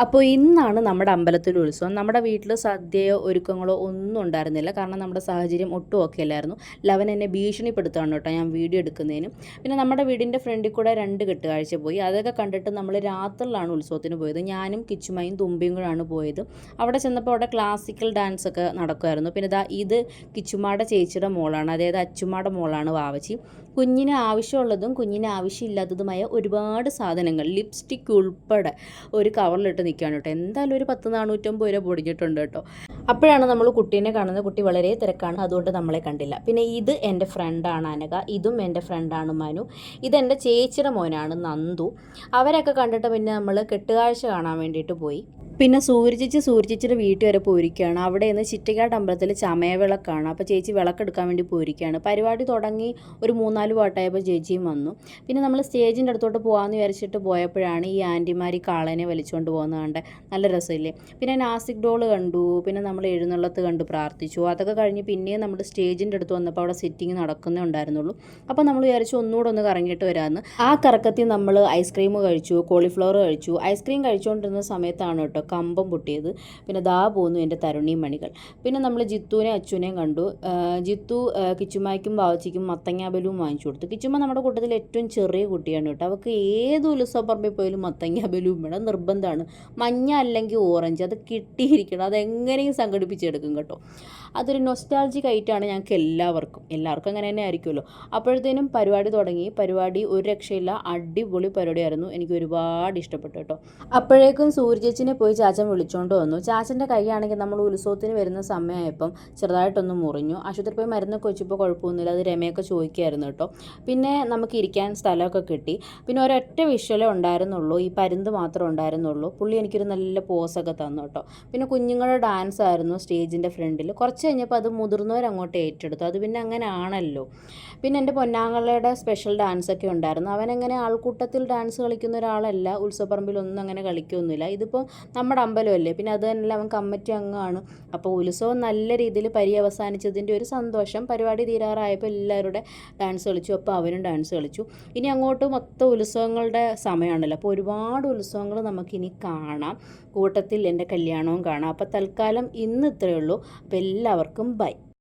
അപ്പോൾ ഇന്നാണ് നമ്മുടെ അമ്പലത്തിലെ ഉത്സവം. നമ്മുടെ വീട്ടിൽ സദ്യയോ ഒരുക്കങ്ങളോ ഒന്നും ഉണ്ടായിരുന്നില്ല. കാരണം നമ്മുടെ സാഹചര്യം ഒട്ടും ഓക്കെ അല്ലായിരുന്നു. ലവൻ എന്നെ ഭീഷണിപ്പെടുത്തുകയാണ് കേട്ടോ ഞാൻ വീഡിയോ എടുക്കുന്നതിന്. പിന്നെ നമ്മുടെ വീടിൻ്റെ ഫ്രണ്ടിൽ കൂടെ 2 കെട്ടുകാഴ്ച പോയി. അതൊക്കെ കണ്ടിട്ട് നമ്മൾ രാത്രിയിലാണ് ഉത്സവത്തിന് പോയത്. ഞാനും കിച്ചുമയും തുമ്പിയും കൂടെയാണ് പോയത്. അവിടെ ചെന്നപ്പോൾ അവിടെ ക്ലാസിക്കൽ ഡാൻസ് ഒക്കെ നടക്കുമായിരുന്നു. പിന്നെ ഇത് കിച്ചുമാടെ ചേച്ചിയുടെ മോളാണ്, അതായത് അച്ചുമാടെ മോളാണ് വാവച്ചി. കുഞ്ഞിന് ആവശ്യമുള്ളതും കുഞ്ഞിന് ആവശ്യമില്ലാത്തതുമായ ഒരുപാട് സാധനങ്ങൾ, ലിപ്സ്റ്റിക് ഉൾപ്പെടെ ഒരു കവറിലിട്ട് നിൽക്കുകയാണ് കേട്ടോ. എന്തായാലും ഒരു 10-450 രൂപ പൊടിഞ്ഞിട്ടുണ്ട് കേട്ടോ. അപ്പോഴാണ് നമ്മൾ കുട്ടീനെ കാണുന്നത്. കുട്ടി വളരെ തിരക്കാണ്, അതുകൊണ്ട് നമ്മളെ കണ്ടില്ല. പിന്നെ ഇത് എൻ്റെ ഫ്രണ്ടാണ് അനഘ, ഇതും എൻ്റെ ഫ്രണ്ടാണ് മനു, ഇതെൻ്റെ ചേച്ചിയുടെ മോനാണ് നന്ദു. അവരൊക്കെ കണ്ടിട്ട് പിന്നെ നമ്മൾ കെട്ടുകാഴ്ച കാണാൻ വേണ്ടിയിട്ട് പോയി. പിന്നെ സൂര്യചേച്ചിയുടെ വീട്ടിൽ വരെ പോയിരിക്കുകയാണ്. അവിടെ നിന്ന് ചിറ്റക്കാട് അമ്പലത്തിൽ ചമയവിളക്കാണ്. അപ്പോൾ ചേച്ചി വിളക്കെടുക്കാൻ വേണ്ടി പോയിരിക്കുകയാണ്. പരിപാടി തുടങ്ങി ഒരു 3-4 പാട്ടായപ്പോൾ ചേച്ചിയും വന്നു. പിന്നെ നമ്മൾ സ്റ്റേജിൻ്റെ അടുത്തോട്ട് പോകാമെന്ന് വിചാരിച്ചിട്ട് പോയപ്പോഴാണ് ഈ ആൻറ്റിമാർ കാളനെ വലിച്ചുകൊണ്ട് പോകുന്നത് കണ്ട്. നല്ല രസമില്ലേ. പിന്നെ നാസിക് ഡോൾ കണ്ടു, പിന്നെ നമ്മൾ എഴുന്നള്ളത്ത് കണ്ടു പ്രാർത്ഥിച്ചു. അതൊക്കെ കഴിഞ്ഞ് പിന്നെയും നമ്മൾ സ്റ്റേജിൻ്റെ അടുത്ത് വന്നപ്പോൾ അവിടെ സിറ്റിംഗ് നടക്കുന്നേ ഉണ്ടായിരുന്നുള്ളൂ. അപ്പോൾ നമ്മൾ വിചാരിച്ചു ഒന്നുകൂടെ ഒന്ന് കറങ്ങിയിട്ട് വരാമെന്ന്. ആ കറക്കത്തിൽ നമ്മൾ ഐസ്ക്രീം കഴിച്ചു, കോളിഫ്ലവർ കഴിച്ചു. ഐസ്ക്രീം കഴിച്ചുകൊണ്ടിരുന്ന സമയത്താണ് കേട്ടോ കമ്പം പൊട്ടിയത്. പിന്നെ ദാ പോന്നു എൻ്റെ തരുണി മണികൾ. പിന്നെ നമ്മൾ ജിത്തുവിനെയും അച്ഛനെയും കണ്ടു. ജിത്തു കിച്ചുമായ്ക്കും ബാവച്ചിക്കും മത്തങ്ങ ബലൂൺ വാങ്ങിച്ചു കൊടുത്തു. കിച്ചുമ്മ നമ്മുടെ കൂട്ടത്തിൽ ഏറ്റവും ചെറിയ കുട്ടിയാണ് കേട്ടോ. അവൾക്ക് ഏത് ഉത്സവപ്പറമ്പിൽ പോയാലും മത്തങ്ങ ബലൂൺ വേണം, നിർബന്ധമാണ്. മഞ്ഞ അല്ലെങ്കിൽ ഓറഞ്ച്, അത് കിട്ടിയിരിക്കണം. അതെങ്ങനെയും സംഘടിപ്പിച്ചെടുക്കും കേട്ടോ. അതൊരു നൊസ്റ്റാൾജിക് ആയിട്ടാണ് ഞങ്ങൾക്ക് എല്ലാവർക്കും അങ്ങനെ തന്നെ ആയിരിക്കുമല്ലോ. അപ്പോഴത്തേനും പരിപാടി തുടങ്ങി. പരിപാടി ഒരു രക്ഷയില്ല, അടിപൊളി പരിപാടിയായിരുന്നു. എനിക്ക് ഒരുപാട് ഇഷ്ടപ്പെട്ടു കേട്ടോ. അപ്പോഴേക്കും സൂര്യചേച്ചിനെ പോയി ചാച്ചൻ വിളിച്ചുകൊണ്ട് വന്നു. ചാച്ചൻ്റെ കൈയാണെങ്കിൽ നമ്മൾ ഉത്സവത്തിന് വരുന്ന സമയമായപ്പം ചെറുതായിട്ടൊന്ന് മുറിഞ്ഞു. ആശുപത്രി പോയി മരുന്നൊക്കെ വെച്ചപ്പോൾ കുഴപ്പമൊന്നുമില്ല. അത് രമയൊക്കെ ചോദിക്കുമായിരുന്നു കേട്ടോ. പിന്നെ നമുക്ക് ഇരിക്കാൻ സ്ഥലമൊക്കെ കിട്ടി. പിന്നെ ഒരൊറ്റ വിഷ്വലേ ഉണ്ടായിരുന്നുള്ളൂ, ഈ പരുന്ത് മാത്രമേ ഉണ്ടായിരുന്നുള്ളൂ. പുള്ളി എനിക്കൊരു നല്ല പോസൊക്കെ തന്നു കേട്ടോ. പിന്നെ കുഞ്ഞുങ്ങളുടെ ഡാൻസ് ആയിരുന്നു സ്റ്റേജിൻ്റെ ഫ്രണ്ടിൽ. കുറച്ച് കഴിഞ്ഞപ്പോൾ അത് മുതിർന്നവരങ്ങോട്ട് ഏറ്റെടുത്തു. അത് പിന്നെ അങ്ങനെ ആണല്ലോ. പിന്നെ എൻ്റെ പൊന്നാങ്ങളുടെ സ്പെഷ്യൽ ഡാൻസൊക്കെ ഉണ്ടായിരുന്നു. അവനങ്ങനെ ആൾക്കൂട്ടത്തിൽ ഡാൻസ് കളിക്കുന്ന ഒരാളല്ല, ഉത്സവപ്പറമ്പിലൊന്നും അങ്ങനെ കളിക്കൊന്നുമില്ല. ഇതിപ്പോൾ നമ്മുടെ അമ്പലമല്ലേ, പിന്നെ അത് തന്നെയല്ല അവൻ കമ്മിറ്റി അംഗമാണ്. അപ്പോൾ ഉത്സവം നല്ല രീതിയിൽ പര്യവസാനിച്ചതിൻ്റെ ഒരു സന്തോഷം. പരിപാടി തീരാറായപ്പോൾ എല്ലാവരുടെ ഡാൻസ് കളിച്ചു. അപ്പോൾ അവനും ഡാൻസ് കളിച്ചു. ഇനി അങ്ങോട്ട് മൊത്തം ഉത്സവങ്ങളുടെ സമയമാണല്ലോ. അപ്പോൾ ഒരുപാട് ഉത്സവങ്ങൾ നമുക്കിനി കാണാം. കൂട്ടത്തിൽ എൻ്റെ കല്യാണവും കാണാം. അപ്പോൾ തൽക്കാലം ഇന്ന് ഇത്രയേ ഉള്ളൂ. അപ്പോൾ എല്ലാവർക്കും ബൈ.